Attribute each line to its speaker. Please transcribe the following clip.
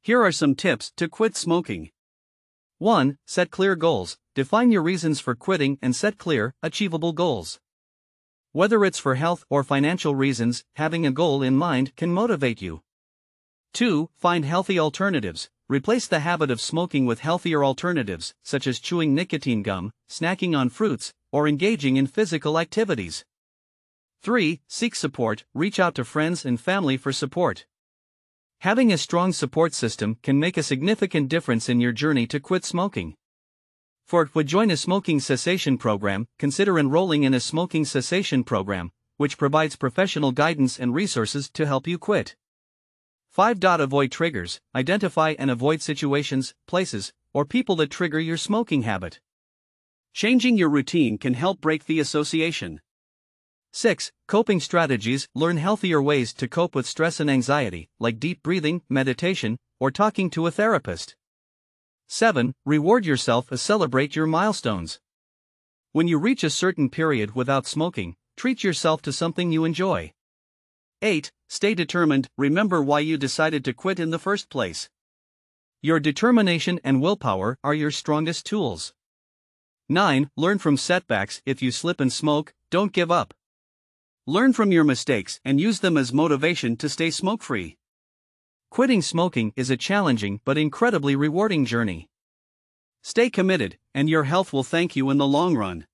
Speaker 1: Here are some tips to quit smoking. 1. Set clear goals. Define your reasons for quitting and set clear, achievable goals. Whether it's for health or financial reasons, having a goal in mind can motivate you. 2. Find healthy alternatives. Replace the habit of smoking with healthier alternatives, such as chewing nicotine gum, snacking on fruits, or engaging in physical activities. 3. Seek support. Reach out to friends and family for support. Having a strong support system can make a significant difference in your journey to quit smoking. Join a smoking cessation program. Consider enrolling in a smoking cessation program, which provides professional guidance and resources to help you quit. 5. Avoid triggers. Identify and avoid situations, places, or people that trigger your smoking habit. Changing your routine can help break the association. 6. Coping strategies. Learn healthier ways to cope with stress and anxiety, like deep breathing, meditation, or talking to a therapist. 7. Reward yourself and celebrate your milestones. When you reach a certain period without smoking, treat yourself to something you enjoy. 8. Stay determined. Remember why you decided to quit in the first place. Your determination and willpower are your strongest tools. 9. Learn from setbacks. If you slip and smoke, don't give up. Learn from your mistakes and use them as motivation to stay smoke-free. Quitting smoking is a challenging but incredibly rewarding journey. Stay committed, and your health will thank you in the long run.